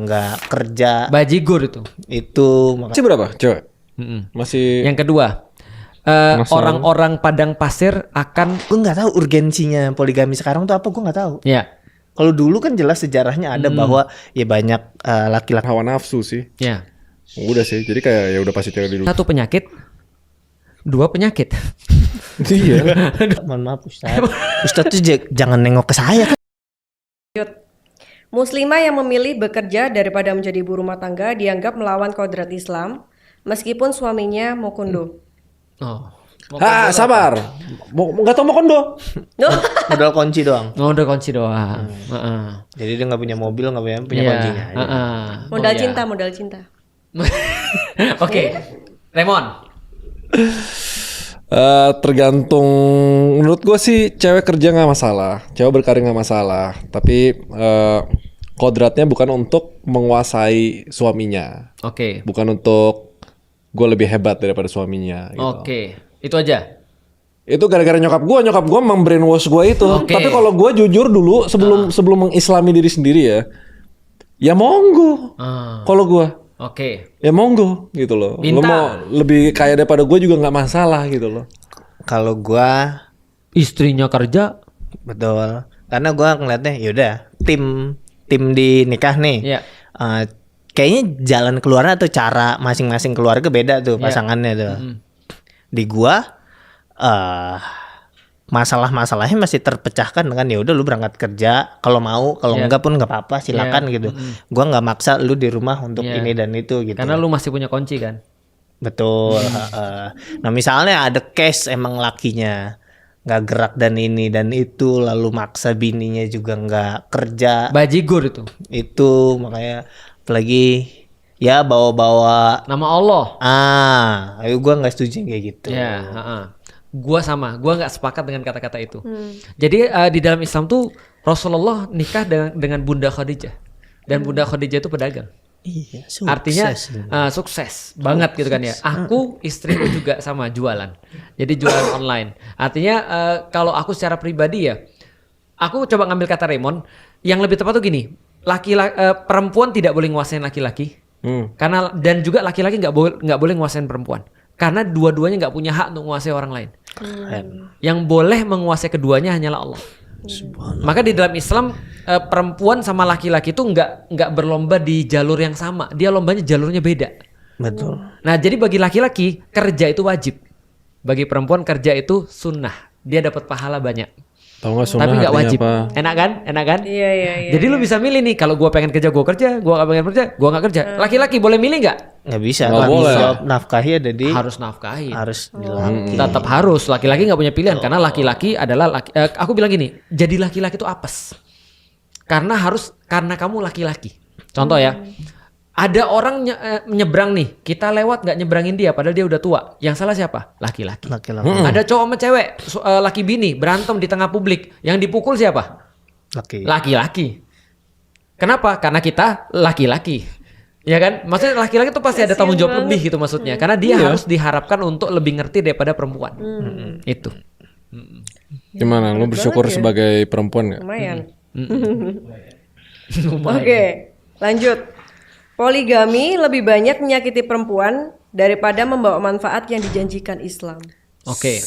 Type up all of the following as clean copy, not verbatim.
nggak kerja. Bajigur itu. Masih berapa cewek? Masih Yang kedua, orang-orang padang pasir akan Gue nggak tahu urgensinya poligami sekarang tuh apa, gue nggak tahu. ya Kalau dulu kan jelas sejarahnya ada bahwa ya banyak laki-laki. hawa nafsu sih. ya Udah sih. Jadi kayak ya udah pasti cewek dulu. satu penyakit, dua penyakit. Iya. Mohon maaf Ustaz. Ustaz tuh jangan nengok ke saya. Muslimah yang memilih bekerja daripada menjadi ibu rumah tangga dianggap melawan kodrat Islam meskipun suaminya mau kondo. Oh, Sabar. Nggak tau mau kondo. Modal kunci doang. udah kunci doang. Jadi dia nggak punya mobil, nggak punya kuncinya. Modal cinta, modal cinta. Oke, Raymond. Tergantung. Menurut gue sih cewek kerja nggak masalah, cewek berkarir nggak masalah. Tapi kodratnya bukan untuk menguasai suaminya, Oke. bukan untuk gue lebih hebat daripada suaminya. Gitu. Oke, itu aja. Itu gara-gara nyokap gue memang brainwash gue itu. Oke. Tapi kalau gue jujur dulu sebelum mengislami diri sendiri ya monggo. Kalau gue Oke. ya monggo gitu loh. Lo Bintang. mau lebih kaya daripada gue juga nggak masalah gitu loh. Kalau gua Istrinya kerja. betul, karena gua ngeliatnya yaudah tim di nikah nih. Iya. Kayaknya jalan keluarnya atau cara masing-masing keluarga beda tuh pasangannya tuh. Di gua masalah-masalahnya masih terpecahkan dengan ya udah lu berangkat kerja kalau mau, kalau enggak pun nggak apa-apa silakan gitu. Gua nggak maksa lu di rumah untuk ini dan itu gitu. Karena lu masih punya kunci kan. Betul. Nah misalnya ada case emang lakinya nggak gerak dan ini dan itu, lalu maksa bininya juga nggak kerja, Bajigur itu. makanya apalagi ya bawa-bawa Nama Allah. ayo gua nggak setuju kayak gitu. Ya, gua sama, gua nggak sepakat dengan kata-kata itu. Jadi di dalam Islam tuh Rasulullah nikah dengan Bunda Khadijah, dan Bunda Khadijah itu pedagang. Iya, Artinya sukses banget gitu kan ya. Aku istriku juga sama jualan. Jadi jualan online. Artinya kalau aku secara pribadi ya, aku coba ngambil kata Raymond, yang lebih tepat tuh gini, perempuan tidak boleh nguasain laki-laki. Karena dan juga laki-laki nggak boleh nguasain perempuan. Karena dua-duanya nggak punya hak untuk menguasai orang lain. Yang boleh menguasai keduanya hanyalah Allah. Maka di dalam Islam perempuan sama laki-laki itu nggak berlomba di jalur yang sama. Dia lombanya jalurnya beda. Betul. Nah jadi bagi laki-laki kerja itu wajib. Bagi perempuan kerja itu sunnah. Dia dapat pahala banyak. Tahu nggak sunnah Tapi nggak artinya wajib. apa? Enak kan? Enak kan? Iya. Jadi lu bisa milih nih. Kalau gue pengen kerja, gue kerja. Gue nggak pengen kerja, gue nggak kerja. Laki-laki boleh milih nggak? Nggak bisa. Nggak Tanggung boleh. jawab nafkahi ada di Harus nafkahin. harus di laki. Tetap harus. Laki-laki nggak punya pilihan karena laki-laki adalah aku bilang gini, jadi laki-laki itu apes. Karena kamu laki-laki. Contoh ya, ada orang menyeberang nih, kita lewat nggak nyebrangin dia, padahal dia udah tua. Yang salah siapa? Laki-laki. Laki-laki. Ada cowok sama cewek, laki bini berantem di tengah publik, yang dipukul siapa? Laki. Laki-laki. Kenapa? Karena kita laki-laki. Ya kan? Maksudnya laki-laki tuh pasti ada tanggung jawab lebih gitu maksudnya. Karena dia harus diharapkan untuk lebih ngerti daripada perempuan. Itu. Gimana? Lu bersyukur banget ya. sebagai perempuan nggak? Lumayan. Oke, lanjut. Poligami lebih banyak menyakiti perempuan daripada membawa manfaat yang dijanjikan Islam. Oke.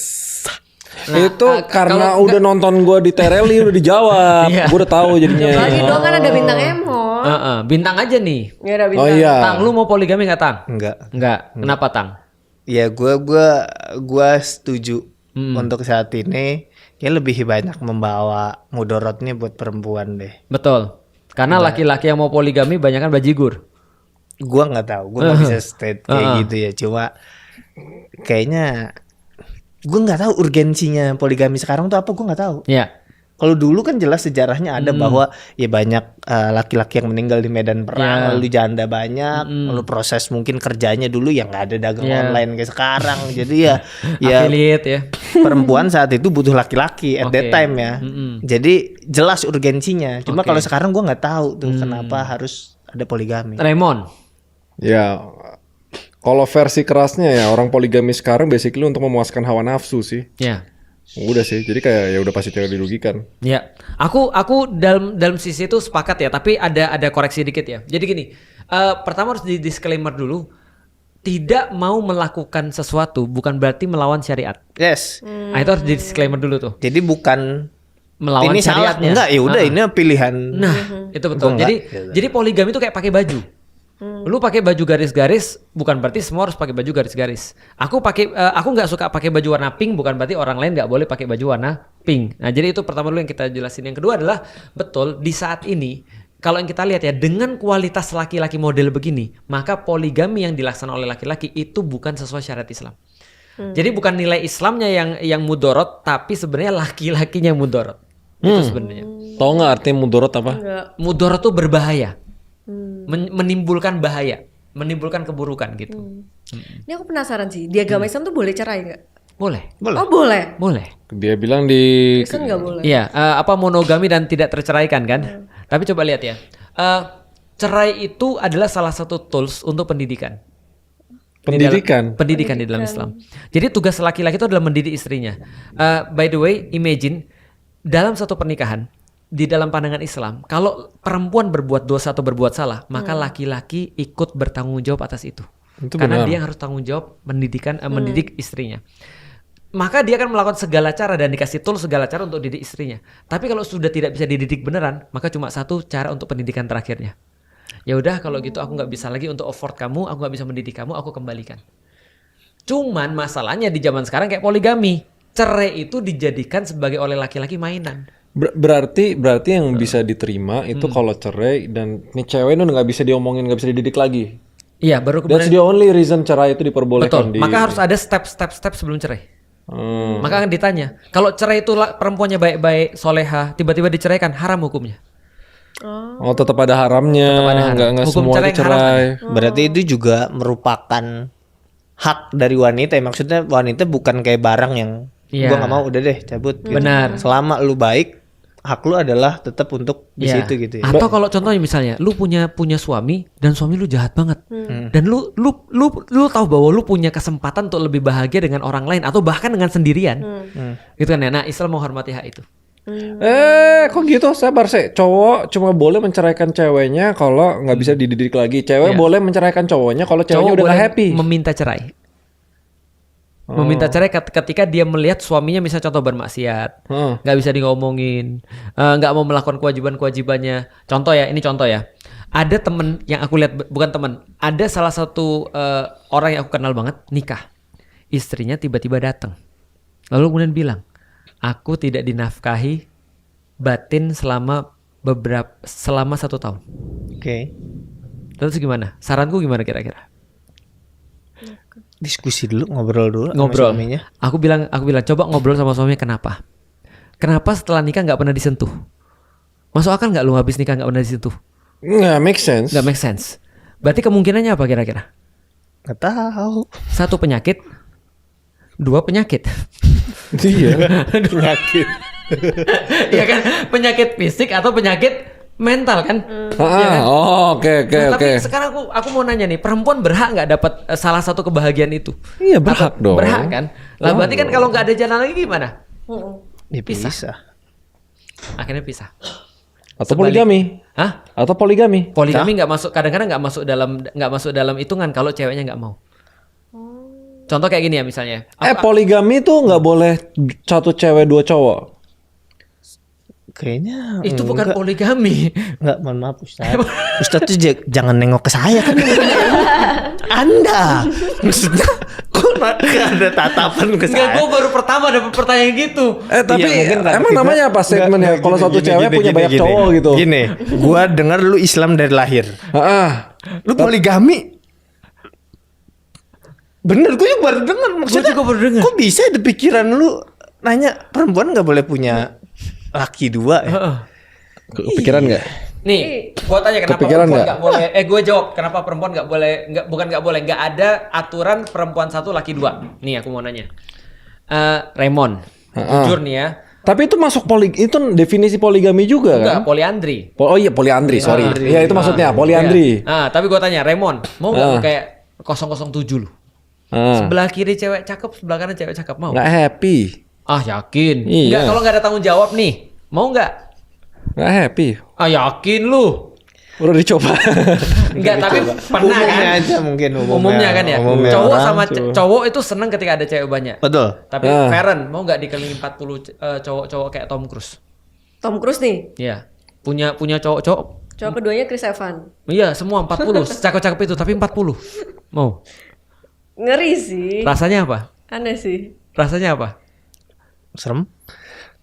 Itu karena kalau udah nonton gue di Tereli udah dijawab. Iya. Gue udah tahu jadinya. Lagi dong kan ada bintang Emho. Bintang aja nih. Ya ada Oh bintang. iya. Tang, lu mau poligami nggak Tang? Enggak. Kenapa Tang? Ya gua setuju untuk saat ini kayak lebih banyak membawa mudorotnya buat perempuan deh. Betul. Karena laki-laki yang mau poligami banyak kan bajigur. Gua nggak tahu, gua nggak bisa state kayak gitu ya. Cuma kayaknya gua nggak tahu urgensinya poligami sekarang tuh apa, gua nggak tahu. Ya. Kalau dulu kan jelas sejarahnya ada bahwa ya banyak laki-laki yang meninggal di medan perang, lalu janda banyak, lalu proses mungkin kerjanya dulu ya nggak ada dagang online kayak sekarang. Jadi ya Affiliate ya. perempuan saat itu butuh laki-laki at that time ya. Jadi jelas urgensinya. Cuma kalau sekarang gua nggak tahu tuh kenapa harus ada poligami. Raymond. Ya, kalau versi kerasnya ya orang poligami sekarang basically untuk memuaskan hawa nafsu sih. Ya. Udah sih, jadi kayak ya udah pasti cewek dirugikan. Ya, aku dalam sisi itu sepakat ya, tapi ada koreksi dikit ya. Jadi gini, pertama harus di disclaimer dulu, tidak mau melakukan sesuatu bukan berarti melawan syariat. Yes. Nah, itu harus di disclaimer dulu tuh. Jadi bukan Melawan ini salah, syariatnya. enggak ya udah ini pilihan. Nah, itu betul. Enggak, Jadi gitu. jadi poligami itu kayak pakai baju. Lu pakai baju garis-garis bukan berarti semua harus pakai baju garis-garis. Aku nggak suka pakai baju warna pink bukan berarti orang lain nggak boleh pakai baju warna pink. Nah, jadi itu pertama dulu yang kita jelasin. Yang kedua adalah betul di saat ini kalau yang kita lihat ya dengan kualitas laki-laki model begini, maka poligami yang dilaksanakan oleh laki-laki itu bukan sesuai syariat Islam. Jadi bukan nilai Islamnya yang mudorot, tapi sebenarnya laki-lakinya yang mudorot. Itu sebenarnya. Tahu nggak artinya mudorot apa? Enggak. Mudorot tuh berbahaya. Menimbulkan bahaya, menimbulkan keburukan gitu. Ini aku penasaran sih, di agama Islam tuh boleh cerai nggak? Boleh. Oh boleh. Boleh. Dia bilang di Kristen nggak boleh. Iya, apa monogami dan tidak terceraikan kan? Tapi coba lihat ya. Cerai itu adalah salah satu tools untuk pendidikan. pendidikan. Pendidikan di dalam Islam. Jadi tugas laki-laki itu adalah mendidik istrinya. By the way, imagine dalam satu pernikahan di dalam pandangan Islam, kalau perempuan berbuat dosa atau berbuat salah, maka laki-laki ikut bertanggung jawab atas itu. Itu Karena benar. dia harus tanggung jawab mendidik istrinya. Maka dia akan melakukan segala cara dan dikasih tool segala cara untuk didik istrinya. Tapi kalau sudah tidak bisa dididik beneran, maka cuma satu cara untuk pendidikan terakhirnya. Ya udah kalau gitu aku nggak bisa lagi untuk afford kamu, aku nggak bisa mendidik kamu, aku kembalikan. Cuman masalahnya di zaman sekarang kayak poligami, cerai itu dijadikan sebagai oleh laki-laki mainan. Berarti yang bisa diterima itu kalau cerai dan nih cewek itu nggak bisa diomongin, nggak bisa dididik lagi. Iya, baru That's kemudian the only reason cerai itu diperbolehkan. betul. Maka harus ada step sebelum cerai. Maka akan ditanya, kalau cerai itu perempuannya baik-baik, soleha, tiba-tiba diceraikan, haram hukumnya. Oh, tetap ada haramnya. Tetap ada haram. Nggak Hukum semua cerai itu yang haram cerai. Berarti itu juga merupakan hak dari wanita. Maksudnya wanita bukan kayak barang yang Iya. gua nggak mau udah deh cabut. Gitu. Benar. Selama lu baik, hak lu adalah tetap untuk di Iya. situ gitu ya. Atau kalau contohnya misalnya, lu punya suami dan suami lu jahat banget, dan lu tahu bahwa lu punya kesempatan untuk lebih bahagia dengan orang lain atau bahkan dengan sendirian, gitu kan ya. Nah, Islam menghormati hak itu. Kok gitu? Sabar sih. Cowok cuma boleh menceraikan ceweknya kalau nggak bisa dididik lagi. Cewek Iya. boleh menceraikan cowoknya kalau ceweknya Cowok udah nggak boleh happy. meminta cerai. Meminta cerai ketika dia melihat suaminya misalnya contoh bermaksiat, nggak bisa ngomongin, nggak mau melakukan kewajibannya. Contoh ya, ini contoh ya. Ada temen yang aku lihat, bukan temen, ada salah satu orang yang aku kenal banget nikah, istrinya tiba-tiba datang, lalu kemudian bilang, aku tidak dinafkahi batin selama 1 tahun. Oke. Terus gimana? Saranku gimana kira-kira? Diskusi dulu, ngobrol dulu sama Ngobrol. suaminya. Aku bilang coba ngobrol sama suaminya kenapa? Kenapa setelah nikah nggak pernah disentuh? Masuk akal nggak lu habis nikah nggak pernah disentuh? Nggak make sense. Nggak make sense. Berarti kemungkinannya apa kira-kira? Nggak tahu. 1 penyakit, 2 penyakit. Iya. Penyakit. Iya kan? Penyakit fisik atau penyakit mental kan? Oke. Nah, tapi sekarang aku mau nanya nih, perempuan berhak nggak dapat salah satu kebahagiaan itu? Iya, berhak Atau dong. Berhak kan? Lah berarti kan kalau nggak ada jalan lagi gimana? Ya Pisah. bisa. Akhirnya pisah. Atau Sebalik- poligami. Hah? Atau poligami. Poligami nggak masuk, kadang-kadang nggak masuk dalam hitungan kalau ceweknya nggak mau. Contoh kayak gini ya misalnya. Poligami tuh nggak boleh 1 cewek 2 cowok. Kayaknya Itu bukan enggak. poligami. Enggak, mohon maaf Ustaz. Ustaz tuh jangan nengok ke saya kan. Anda. Maksudnya kok nggak ada tatapan ke Enggak, saya? gue baru pertama dapet pertanyaan gitu. Tapi Iya, mungkin karena emang kita- namanya apa statementnya? Enggak, Kalau satu gini, cewek gini, punya gini, banyak gini. cowok gitu. Gini, gua dengar lu Islam dari lahir. Lu poligami? Bener, gue juga baru dengar. Maksudnya, juga baru dengar. kok bisa ada pikiran lu nanya perempuan nggak boleh punya laki 2 ya? Kepikiran nggak? Nih, gue tanya kenapa Kepikiran perempuan nggak? nggak boleh? Gue jawab kenapa perempuan nggak boleh? Bukan nggak boleh, nggak ada aturan perempuan 1 laki 2. Nih aku mau nanya, Raymond, jujur nih ya, Tapi itu masuk itu definisi poligami juga enggak kan? poliandri. Oh iya poliandri, sorry. Iya itu maksudnya poliandri. Iya. Tapi gue tanya Raymond, mau nggak lu kayak 007 lu? Ah. Sebelah kiri cewek cakep, sebelah kanan cewek cakep mau? Nggak happy. Ah yakin? Iya. Enggak, kalau nggak ada tanggung jawab nih, mau nggak? Nggak happy. Ah yakin lu? Udah dicoba. Enggak, tapi pernah Umumnya kan? aja mungkin Umumnya kan ya. Umumnya Cowok orang. sama cowok itu seneng ketika ada cewek banyak. Betul. Tapi Feren mau nggak dikelilingi 40 cowok-cowok kayak Tom Cruise? Tom Cruise nih. Iya. Punya cowok-cowok. Cowok keduanya Chris Evans. Iya, semua 40. Cakep-cakep itu, tapi 40. Mau. Ngeri sih. Rasanya apa? Aneh sih. Rasanya apa? Serem.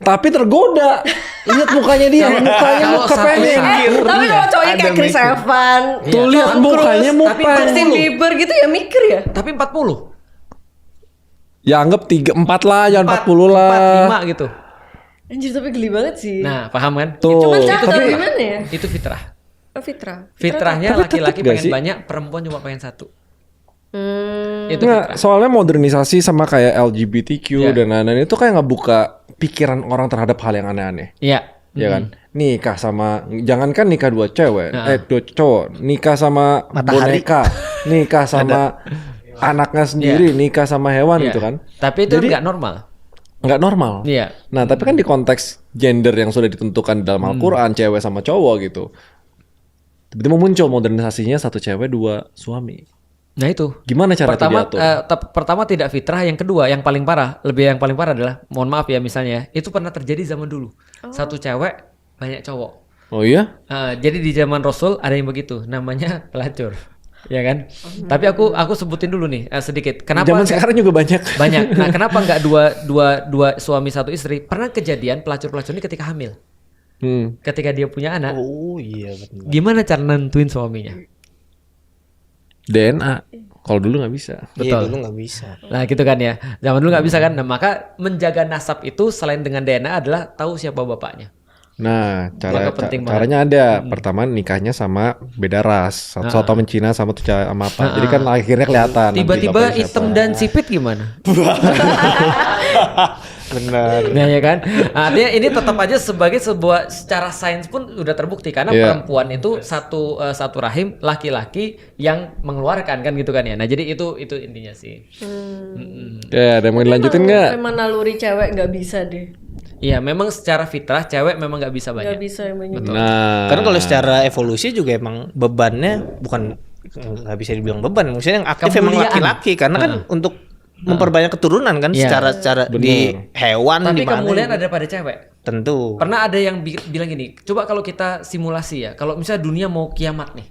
Tapi tergoda. Lihat mukanya dia, mukanya Kalau muka satu pengen. Tapi kalau cowoknya kayak Chris Evans, Tuh lihat Tom Cruise, mukanya muka. tapi Justin Bieber gitu ya mikir ya. Tapi 40. Ya anggap 3, 4 lah, jangan 40 lah. 4, 5 gitu. Anjir tapi geli banget sih. Nah, paham kan? Tuh. Cuman cakep Tapi gimana ya? Itu fitrah. Oh, Fitra. Fitrahnya Tapi tetep laki-laki gak pengen sih? banyak, perempuan cuma pengen satu. Itu Nggak, fitrah. soalnya modernisasi sama kayak LGBTQ Iya. dan lain-lain itu kayak ngebuka pikiran orang terhadap hal yang aneh-aneh. Iya. Ya kan? Nikah sama, jangankan nikah dua cewek, Nah. dua cowok, nikah sama Matahari. boneka, nikah sama anaknya sendiri, nikah sama hewan Iya. gitu kan. Tapi itu Jadi- nggak normal. Nggak normal. Iya. Nah, tapi kan di konteks gender yang sudah ditentukan di dalam Al-Quran, cewek sama cowok gitu. Tiba-tiba muncul modernisasinya satu cewek dua suami. Nah itu. Gimana cara itu Pertama, diatur? pertama tidak fitrah, yang kedua yang paling parah, yang paling parah adalah, mohon maaf ya misalnya, itu pernah terjadi zaman dulu. Satu cewek banyak cowok. Oh iya? Jadi di zaman Rasul ada yang begitu, namanya pelacur, ya kan? Tapi aku sebutin dulu nih sedikit. Kenapa? Zaman sekarang juga banyak. Banyak. Nah, kenapa nggak dua suami satu istri? Pernah kejadian pelacur-pelacur ini ketika hamil, ketika dia punya anak, Oh iya benar. gimana cara nentuin suaminya? DNA. Kalau dulu nggak bisa. Iya Betul. dulu nggak bisa. Nah gitu kan ya. Zaman dulu nggak bisa kan. Nah maka menjaga nasab itu selain dengan DNA adalah tahu siapa bapaknya. Nah, Maka penting banget. caranya ada. Pertama nikahnya sama beda ras. Satu sama Cina sama tuh sama apa. Jadi kan akhirnya kelihatan. nanti Tiba-tiba bapaknya siapa. hitam dan sipit gimana? Benar. Nah ya kan. Artinya ini tetap aja sebagai sebuah secara sains pun udah terbukti karena Iya. perempuan itu satu rahim, laki-laki yang mengeluarkan kan gitu kan ya. Nah jadi itu intinya sih. Ya, ada yang mau dilanjutin nggak? Memang naluri cewek nggak bisa deh. Iya memang secara fitrah cewek memang nggak bisa Nggak banyak. bisa yang banyak. Nah, Karena kalau secara evolusi juga emang bebannya bukan nggak bisa dibilang beban, maksudnya yang aktif emang Kemuliaan. laki-laki karena kan untuk memperbanyak keturunan kan Iya. secara di hewan Tapi di mana kemuliaan gitu. ada pada cewek. Tentu. Pernah ada yang bilang gini, coba kalau kita simulasi ya, kalau misalnya dunia mau kiamat nih,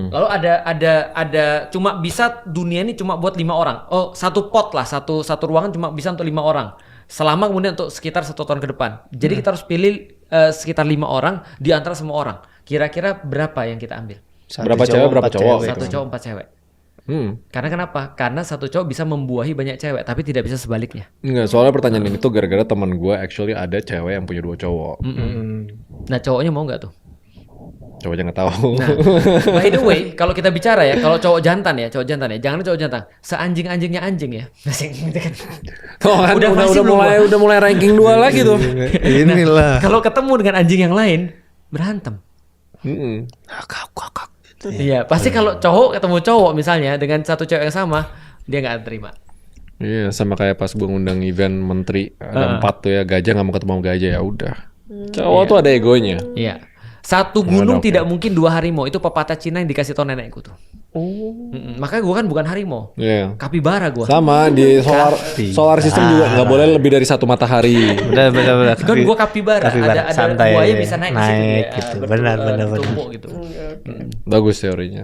lalu ada cuma bisa dunia ini cuma buat 5 orang, satu pot lah, satu ruangan cuma bisa untuk 5 orang, selama kemudian untuk sekitar 1 tahun ke depan. Jadi kita harus pilih sekitar 5 orang di antara semua orang. Kira-kira berapa yang kita ambil? Satu berapa cowok, cewek, berapa empat cowok? cewek. Satu cowok 4 cewek. Hmm. Karena kenapa? Karena satu cowok bisa membuahi banyak cewek, tapi tidak bisa sebaliknya. Enggak, soalnya pertanyaan ini tuh gara-gara teman gue actually ada cewek yang punya 2 cowok. Nah cowoknya mau nggak tuh? Cowok aja nggak tahu. Nah, by the way, kalau kita bicara ya, kalau cowok jantan ya, jangan cowok jantan, seanjing-anjingnya anjing ya. Gitu kan. Oh, kan Udah pasti belum, udah mulai ranking 2 lagi tuh. Inilah. Kalau ketemu dengan anjing yang lain, berantem. Mm-mm. Kakak. Iya, pasti kalau cowok ketemu cowok misalnya dengan satu cewek yang sama, dia nggak terima. Iya, sama kayak pas gue ngundang event menteri ada 4 tuh ya, gajah nggak mau ketemu gajah ya udah. Cowok tuh ada egonya. Iya. Satu gunung tidak mungkin 2 harimau. Itu pepatah Cina yang dikasih tau nenekku tuh. Makanya gue kan bukan harimau. Iya. Kapibara gue. Sama di solar system juga nggak boleh lebih dari 1 matahari. Benar. Kan gue kapibara. Ada santai buaya ya. bisa naik, di situ naik ya. gitu. Berdua, Benar. bertumpuk gitu. Bagus teorinya.